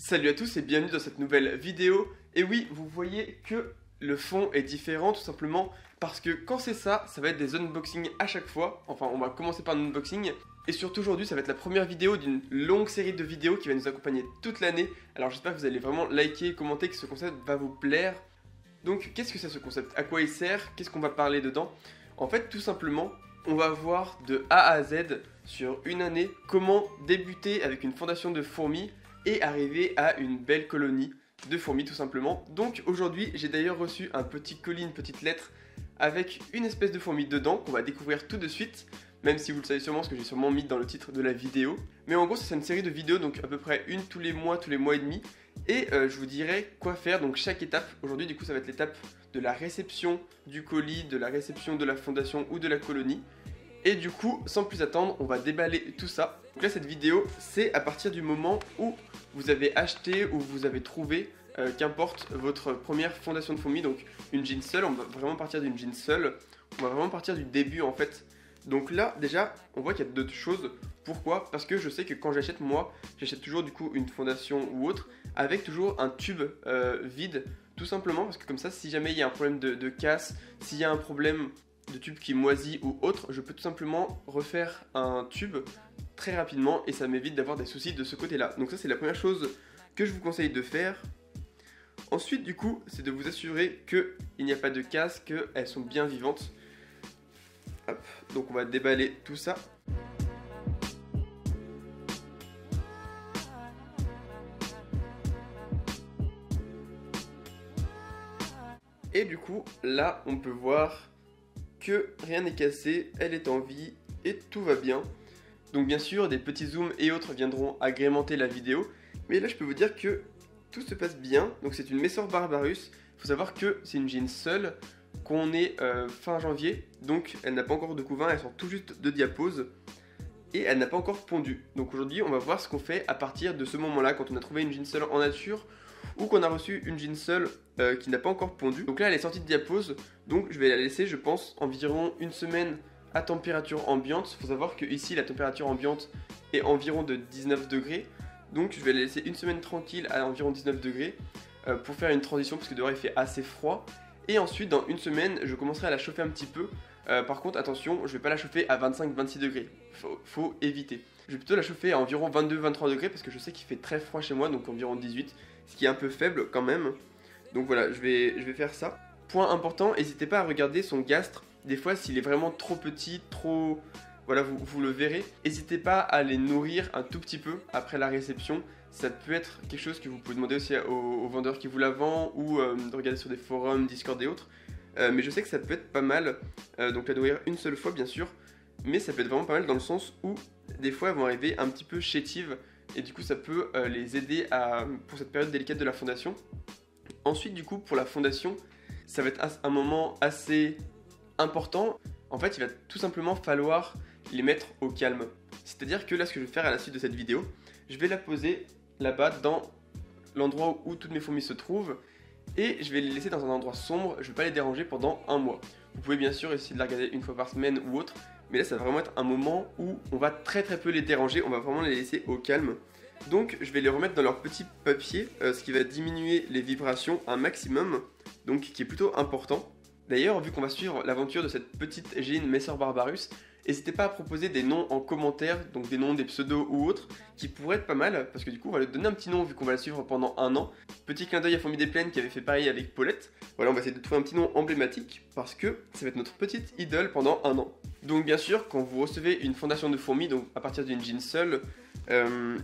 Salut à tous et bienvenue dans cette nouvelle vidéo. Et oui, vous voyez que le fond est différent tout simplement parce que quand c'est ça, ça va être des unboxings à chaque fois. Enfin, on va commencer par un unboxing. Et surtout aujourd'hui, ça va être la première vidéo d'une longue série de vidéos qui va nous accompagner toute l'année. Alors j'espère que vous allez vraiment liker, commenter, que ce concept va vous plaire. Donc qu'est-ce que c'est ce concept? À quoi il sert? Qu'est-ce qu'on va parler dedans? En fait, tout simplement, on va voir de A à Z sur une année comment débuter avec une fondation de fourmis et arriver à une belle colonie de fourmis tout simplement. Donc aujourd'hui j'ai d'ailleurs reçu un petit colis, une petite lettre avec une espèce de fourmi dedans qu'on va découvrir tout de suite, même si vous le savez sûrement parce que j'ai sûrement mis dans le titre de la vidéo. Mais en gros c'est une série de vidéos, donc à peu près une tous les mois et demi. Et je vous dirai quoi faire, donc chaque étape. Aujourd'hui du coup ça va être l'étape de la réception du colis, de la réception de la fondation ou de la colonie. Et du coup, sans plus attendre, on va déballer tout ça. Donc là, cette vidéo, c'est à partir du moment où vous avez acheté ou vous avez trouvé, qu'importe, votre première fondation de fourmis. Donc une jean seule, on va vraiment partir d'une jean seule. On va vraiment partir du début en fait. Donc là, déjà, on voit qu'il y a d'autres choses. Pourquoi? Parce que je sais que quand j'achète, moi, j'achète toujours du coup une fondation ou autre, avec toujours un tube vide. Tout simplement parce que comme ça, si jamais il y a un problème de casse, s'il y a un problème de tube qui moisit ou autre, je peux tout simplement refaire un tube très rapidement et ça m'évite d'avoir des soucis de ce côté là. Donc ça c'est la première chose que je vous conseille de faire. Ensuite du coup c'est de vous assurer qu'il n'y a pas de casse, qu'elles sont bien vivantes. Hop. Donc on va déballer tout ça. Et du coup là on peut voir que rien n'est cassé, elle est en vie et tout va bien. Donc bien sûr, des petits zooms et autres viendront agrémenter la vidéo. Mais là, je peux vous dire que tout se passe bien. Donc c'est une Messor Barbarus. Il faut savoir que c'est une jean seule, qu'on est fin janvier. Donc elle n'a pas encore de couvain, elle sort tout juste de diapose. Et elle n'a pas encore pondu. Donc aujourd'hui, on va voir ce qu'on fait à partir de ce moment-là, quand on a trouvé une jean seule en nature ou qu'on a reçu une jean seule qui n'a pas encore pondu. Donc là, elle est sortie de diapose. Donc je vais la laisser, je pense, environ une semaine à température ambiante. Il faut savoir que ici la température ambiante est environ de 19 degrés. Donc je vais la laisser une semaine tranquille à environ 19 degrés pour faire une transition parce que dehors il fait assez froid. Et ensuite dans une semaine je commencerai à la chauffer un petit peu. Par contre attention, je ne vais pas la chauffer à 25-26 degrés. Faut éviter. Je vais plutôt la chauffer à environ 22-23 degrés parce que je sais qu'il fait très froid chez moi, donc environ 18. Ce qui est un peu faible quand même. Donc voilà, je vais faire ça. Point important, n'hésitez pas à regarder son gastre. Des fois, s'il est vraiment trop petit, trop... Voilà, vous le verrez. N'hésitez pas à les nourrir un tout petit peu après la réception. Ça peut être quelque chose que vous pouvez demander aussi au vendeur qui vous la vend ou de regarder sur des forums, Discord et autres. Mais je sais que ça peut être pas mal. Donc la nourrir une seule fois, bien sûr. Mais ça peut être vraiment pas mal dans le sens où des fois, elles vont arriver un petit peu chétives. Et du coup, ça peut les aider pour cette période délicate de la fondation. Ensuite, du coup, pour la fondation, ça va être un moment assez important. En fait, il va tout simplement falloir les mettre au calme. C'est-à-dire que là, ce que je vais faire à la suite de cette vidéo, je vais la poser là-bas dans l'endroit où toutes mes fourmis se trouvent et je vais les laisser dans un endroit sombre. Je ne vais pas les déranger pendant un mois. Vous pouvez bien sûr essayer de la regarder une fois par semaine ou autre, mais là, ça va vraiment être un moment où on va très peu les déranger. On va vraiment les laisser au calme. Donc, je vais les remettre dans leur petit papier, ce qui va diminuer les vibrations un maximum, donc qui est plutôt important. D'ailleurs, vu qu'on va suivre l'aventure de cette petite jean Messor Barbarus, n'hésitez pas à proposer des noms en commentaire, donc des noms, des pseudos ou autres, qui pourraient être pas mal, parce que du coup on va lui donner un petit nom vu qu'on va la suivre pendant un an. Petit clin d'œil à Fourmi des Plaines qui avait fait pareil avec Paulette. Voilà, on va essayer de trouver un petit nom emblématique, parce que ça va être notre petite idole pendant un an. Donc bien sûr, quand vous recevez une fondation de fourmis, donc à partir d'une jean seule,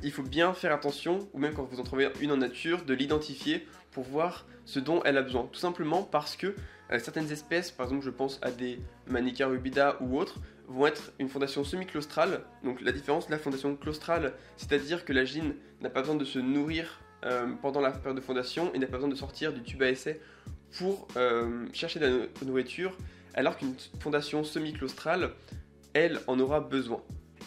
il faut bien faire attention, ou même quand vous en trouvez une en nature, de l'identifier pour voir ce dont elle a besoin. Tout simplement parce que certaines espèces, par exemple je pense à des Manica rubida ou autres, vont être une fondation semi-claustrale. Donc la différence de la fondation claustrale, c'est-à-dire que la jean n'a pas besoin de se nourrir pendant la période de fondation et n'a pas besoin de sortir du tube à essai pour chercher de la nourriture, alors qu'une fondation semi-claustrale, elle en aura besoin.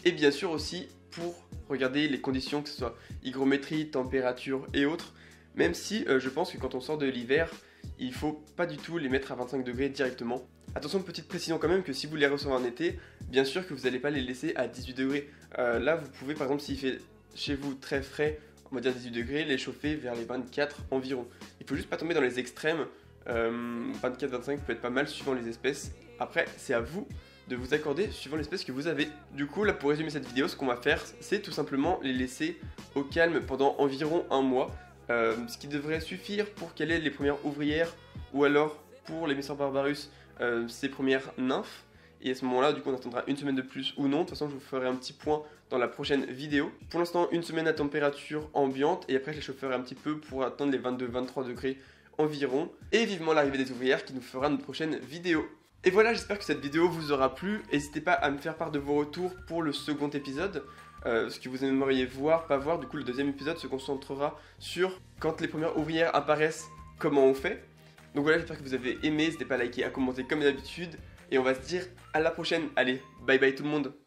Et bien sûr aussi pour regarder les conditions, que ce soit hygrométrie, température et autres, même si je pense que quand on sort de l'hiver, il ne faut pas du tout les mettre à 25 degrés directement. Attention, petite précision quand même, que si vous les recevez en été, bien sûr que vous n'allez pas les laisser à 18 degrés. Là, vous pouvez, par exemple, s'il fait chez vous très frais, on va dire 18 degrés, les chauffer vers les 24 environ. Il faut juste pas tomber dans les extrêmes, 24-25 peut être pas mal suivant les espèces. Après, c'est à vous de vous accorder suivant l'espèce que vous avez. Du coup, là pour résumer cette vidéo, ce qu'on va faire, c'est tout simplement les laisser au calme pendant environ un mois. Ce qui devrait suffire pour qu'elle ait les premières ouvrières, ou alors pour les Messor Barbarus, ses premières nymphes. Et à ce moment-là, du coup, on attendra une semaine de plus ou non. De toute façon, je vous ferai un petit point dans la prochaine vidéo. Pour l'instant, une semaine à température ambiante. Et après, je les chaufferai un petit peu pour atteindre les 22-23 degrés environ. Et vivement l'arrivée des ouvrières qui nous fera notre prochaine vidéo. Et voilà, j'espère que cette vidéo vous aura plu. N'hésitez pas à me faire part de vos retours pour le second épisode. Ce que vous aimeriez voir, pas voir. Du coup, le deuxième épisode se concentrera sur quand les premières ouvrières apparaissent, comment on fait. Donc voilà, j'espère que vous avez aimé. N'hésitez pas à liker, à commenter comme d'habitude. Et on va se dire à la prochaine. Allez, bye bye tout le monde.